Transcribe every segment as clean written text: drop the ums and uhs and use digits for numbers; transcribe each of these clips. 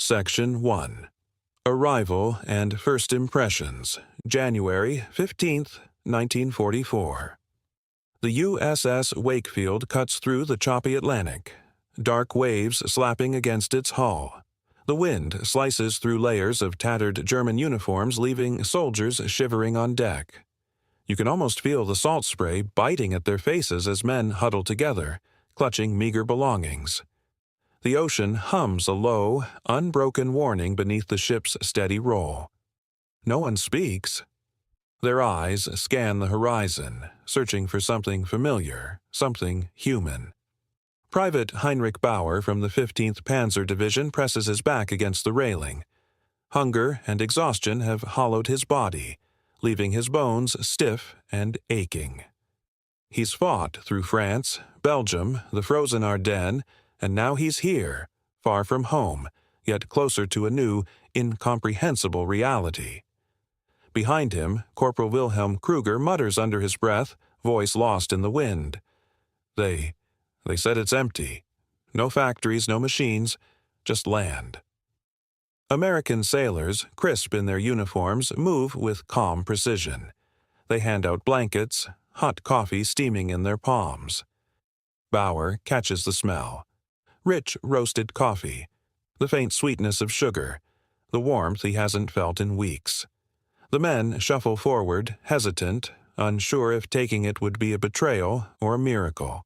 Section 1. Arrival and First Impressions, January 15th, 1944. The USS Wakefield cuts through the choppy Atlantic, dark waves slapping against its hull. The wind slices through layers of tattered German uniforms, leaving soldiers shivering on deck. You can almost feel the salt spray biting at their faces as men huddle together, clutching meager belongings. The ocean hums a low, unbroken warning beneath the ship's steady roll. No one speaks. Their eyes scan the horizon, searching for something familiar, something human. Private Heinrich Bauer from the 15th Panzer Division presses his back against the railing. Hunger and exhaustion have hollowed his body, leaving his bones stiff and aching. He's fought through France, Belgium, the frozen Ardennes, and now he's here, far from home, yet closer to a new, incomprehensible reality. Behind him, Corporal Wilhelm Kruger mutters under his breath, voice lost in the wind. They said it's empty. No factories, no machines, just land. American sailors, crisp in their uniforms, move with calm precision. They hand out blankets, hot coffee steaming in their palms. Bauer catches the smell. Rich roasted coffee, the faint sweetness of sugar, the warmth he hasn't felt in weeks. The men shuffle forward, hesitant, unsure if taking it would be a betrayal or a miracle.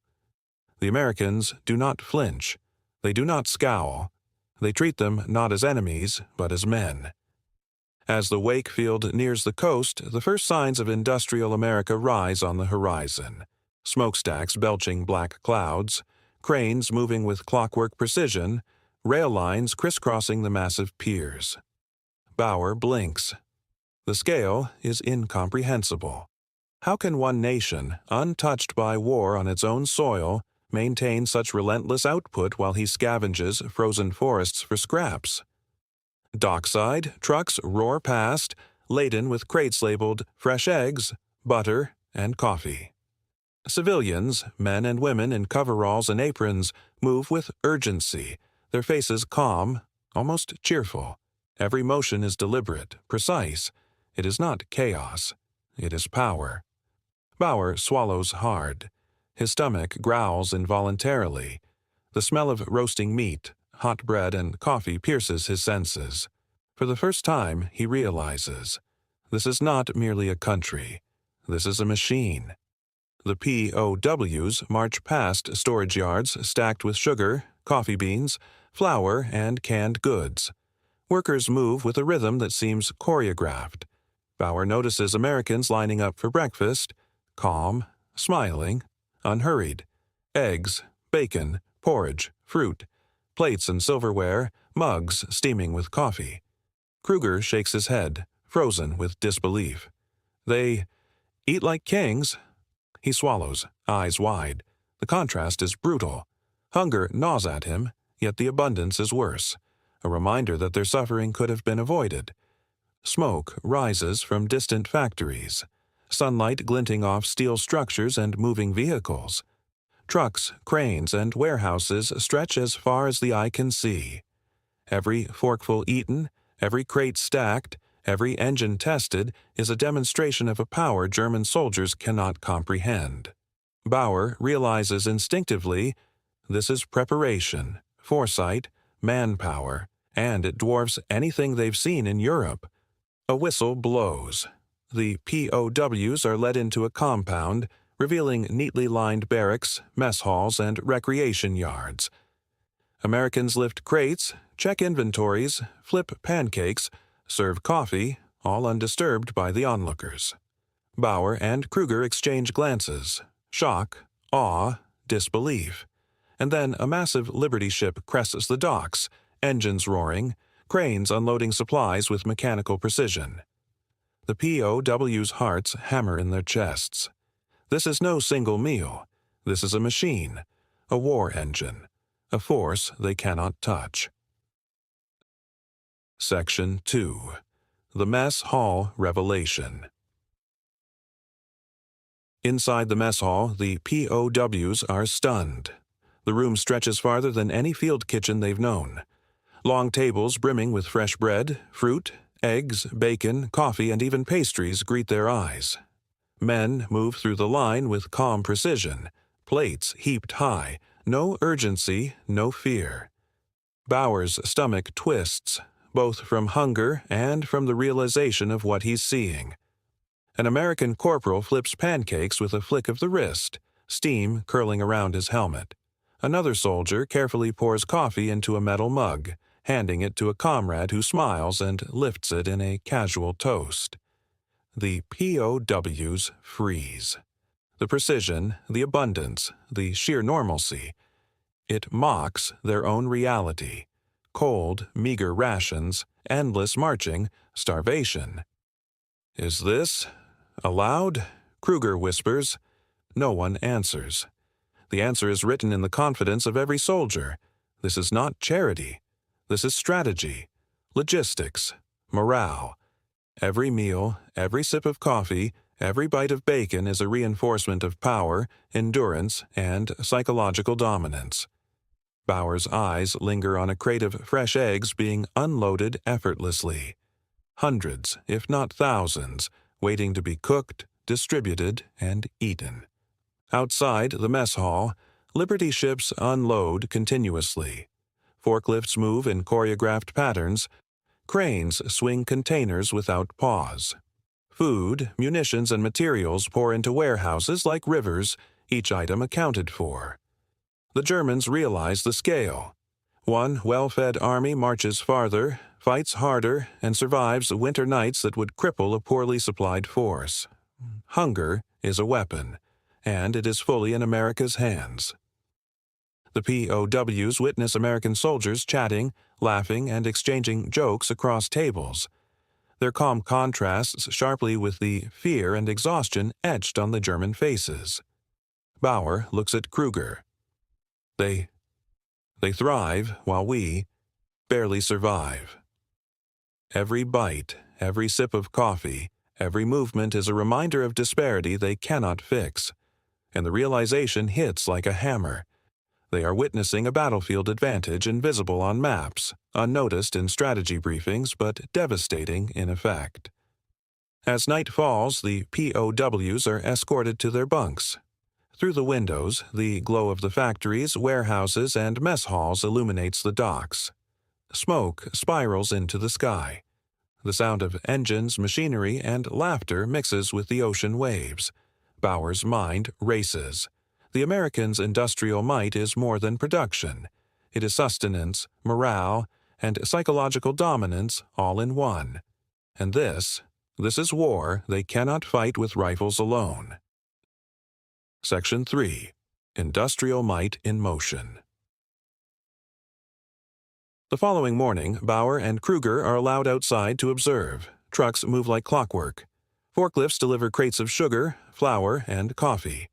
The Americans do not flinch. They do not scowl. They treat them not as enemies, but as men. As the Wakefield nears the coast, the first signs of industrial America rise on the horizon. Smokestacks belching black clouds, cranes moving with clockwork precision, rail lines crisscrossing the massive piers. Bauer blinks. The scale is incomprehensible. How can one nation, untouched by war on its own soil, maintain such relentless output while he scavenges frozen forests for scraps? Dockside, trucks roar past, laden with crates labeled fresh eggs, butter, and coffee. Civilians, men and women in coveralls and aprons, move with urgency, their faces calm, almost cheerful. Every motion is deliberate, precise. It is not chaos. It is power. Bauer swallows hard. His stomach growls involuntarily. The smell of roasting meat, hot bread, and coffee pierces his senses. For the first time, he realizes, this is not merely a country. This is a machine. The POWs march past storage yards stacked with sugar, coffee beans, flour, and canned goods. Workers move with a rhythm that seems choreographed. Bauer notices Americans lining up for breakfast, calm, smiling, unhurried. Eggs, bacon, porridge, fruit, plates and silverware, mugs steaming with coffee. Kruger shakes his head, frozen with disbelief. They eat like kings. He swallows, eyes wide. The contrast is brutal. Hunger gnaws at him, yet the abundance is worse, a reminder that their suffering could have been avoided. Smoke rises from distant factories, sunlight glinting off steel structures and moving vehicles. Trucks, cranes, and warehouses stretch as far as the eye can see. Every forkful eaten, every crate stacked, every engine tested is a demonstration of a power German soldiers cannot comprehend. Bauer realizes instinctively this is preparation, foresight, manpower, and it dwarfs anything they've seen in Europe. A whistle blows. The POWs are led into a compound, revealing neatly lined barracks, mess halls, and recreation yards. Americans lift crates, check inventories, flip pancakes, serve coffee, all undisturbed by the onlookers. Bauer and Kruger exchange glances, shock, awe, disbelief. And then a massive Liberty ship crests the docks, engines roaring, cranes unloading supplies with mechanical precision. The POWs' hearts hammer in their chests. This is no single meal. This is a machine, a war engine, a force they cannot touch. Section 2. The Mess Hall Revelation. Inside the mess hall, the POWs are stunned. The room stretches farther than any field kitchen they've known. Long tables brimming with fresh bread, fruit, eggs, bacon, coffee, and even pastries greet their eyes. Men move through the line with calm precision, plates heaped high, no urgency, no fear. Bauer's stomach twists, both from hunger and from the realization of what he's seeing. An American corporal flips pancakes with a flick of the wrist, steam curling around his helmet. Another soldier carefully pours coffee into a metal mug, handing it to a comrade who smiles and lifts it in a casual toast. The POWs freeze. The precision, the abundance, the sheer normalcy. It mocks their own reality. Cold, meager rations, endless marching, starvation. Is this allowed? Kruger whispers. No one answers. The answer is written in the confidence of every soldier. This is not charity. This is strategy, logistics, morale. Every meal, every sip of coffee, every bite of bacon is a reinforcement of power, endurance, and psychological dominance. Bauer's eyes linger on a crate of fresh eggs being unloaded effortlessly. Hundreds, if not thousands, waiting to be cooked, distributed, and eaten. Outside the mess hall, Liberty ships unload continuously. Forklifts move in choreographed patterns. Cranes swing containers without pause. Food, munitions, and materials pour into warehouses like rivers, each item accounted for. The Germans realize the scale. One well-fed army marches farther, fights harder, and survives winter nights that would cripple a poorly supplied force. Hunger is a weapon, and it is fully in America's hands. The POWs witness American soldiers chatting, laughing, and exchanging jokes across tables. Their calm contrasts sharply with the fear and exhaustion etched on the German faces. Bauer looks at Kruger. They thrive while we barely survive. Every bite, every sip of coffee, every movement is a reminder of disparity they cannot fix, and the realization hits like a hammer. They are witnessing a battlefield advantage invisible on maps, unnoticed in strategy briefings, but devastating in effect. As night falls, the POWs are escorted to their bunks. Through the windows, the glow of the factories, warehouses, and mess halls illuminates the docks. Smoke spirals into the sky. The sound of engines, machinery, and laughter mixes with the ocean waves. Bauer's mind races. The Americans' industrial might is more than production. It is sustenance, morale, and psychological dominance all in one. And this is war they cannot fight with rifles alone. Section 3. Industrial Might in Motion. The following morning, Bauer and Kruger are allowed outside to observe. Trucks move like clockwork. Forklifts deliver crates of sugar, flour, and coffee.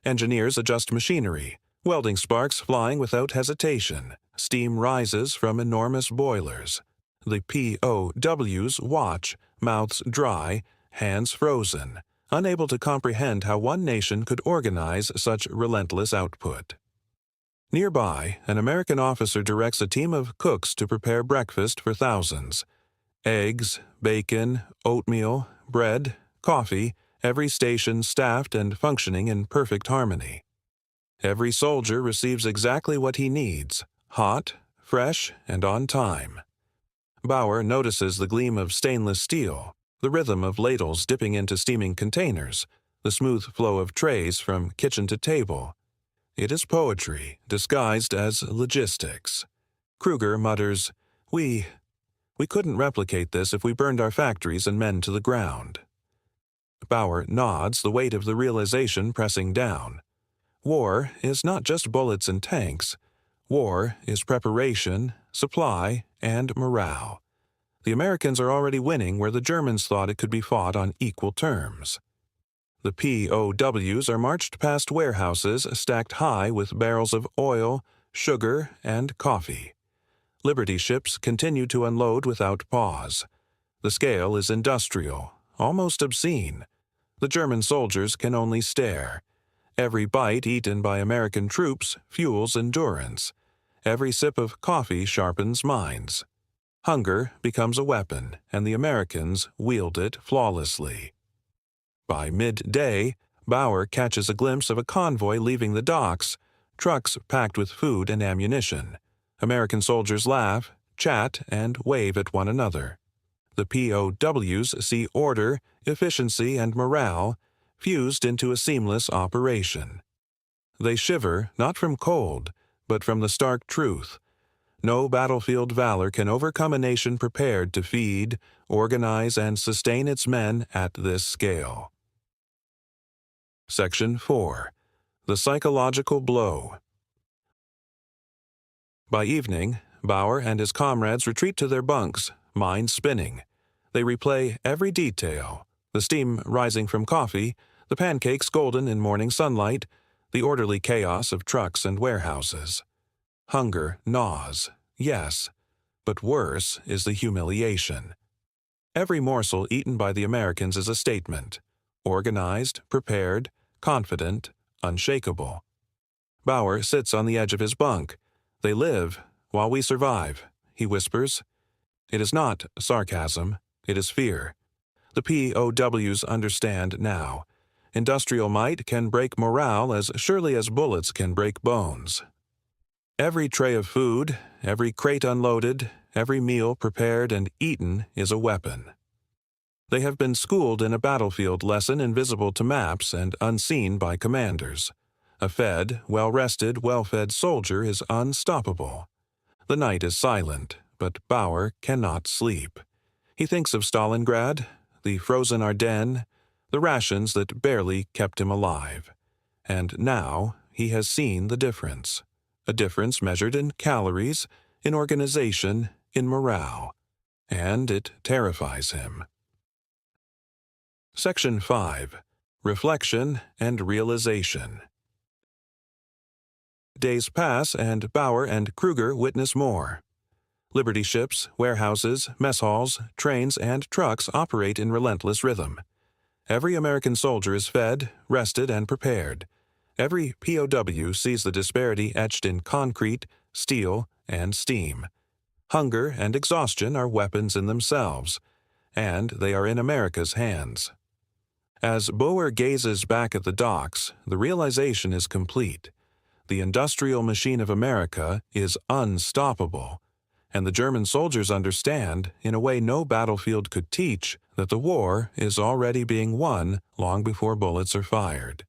Engineers adjust machinery, welding sparks flying without hesitation. Steam rises from enormous boilers. The POWs watch, mouths dry, hands frozen, unable to comprehend how one nation could organize such relentless output. Nearby, an American officer directs a team of cooks to prepare breakfast for thousands. Eggs, bacon, oatmeal, bread, coffee, every station staffed and functioning in perfect harmony. Every soldier receives exactly what he needs, hot, fresh, and on time. Bauer notices the gleam of stainless steel, the rhythm of ladles dipping into steaming containers, the smooth flow of trays from kitchen to table. It is poetry, disguised as logistics. Kruger mutters, We couldn't replicate this if we burned our factories and men to the ground." Bauer nods, the weight of the realization pressing down. War is not just bullets and tanks. War is preparation, supply, and morale. The Americans are already winning where the Germans thought it could be fought on equal terms. The POWs are marched past warehouses stacked high with barrels of oil, sugar, and coffee. Liberty ships continue to unload without pause. The scale is industrial, almost obscene. The German soldiers can only stare. Every bite eaten by American troops fuels endurance. every sip of coffee sharpens minds. Hunger becomes a weapon, and the Americans wield it flawlessly. By midday, Bauer catches a glimpse of a convoy leaving the docks, trucks packed with food and ammunition. American soldiers laugh, chat, and wave at one another. The POWs see order, efficiency, and morale fused into a seamless operation. They shiver not from cold, but from the stark truth. No battlefield valor can overcome a nation prepared to feed, organize, and sustain its men at this scale. Section 4. The Psychological Blow. By evening, Bauer and his comrades retreat to their bunks, minds spinning. They replay every detail: the steam rising from coffee, the pancakes golden in morning sunlight, the orderly chaos of trucks and warehouses. Hunger gnaws, yes, but worse is the humiliation. Every morsel eaten by the Americans is a statement: organized, prepared, confident, unshakable. Bauer sits on the edge of his bunk. "They live while we survive," he whispers. It is not sarcasm, it is fear. The POWs understand now. Industrial might can break morale as surely as bullets can break bones. Every tray of food, every crate unloaded, every meal prepared and eaten is a weapon. They have been schooled in a battlefield lesson invisible to maps and unseen by commanders. A fed, well-rested, well-fed soldier is unstoppable. The night is silent, but Bauer cannot sleep. He thinks of Stalingrad, the frozen Ardennes, the rations that barely kept him alive. And now he has seen the difference. A difference measured in calories, in organization, in morale. And it terrifies him. Section 5. Reflection and Realization. Days pass and Bauer and Kruger witness more. Liberty ships, warehouses, mess halls, trains, and trucks operate in relentless rhythm. Every American soldier is fed, rested, and prepared. Every POW sees the disparity etched in concrete, steel, and steam. Hunger and exhaustion are weapons in themselves, and they are in America's hands. As Bauer gazes back at the docks, the realization is complete. The industrial machine of America is unstoppable, and the German soldiers understand, in a way no battlefield could teach, that the war is already being won long before bullets are fired.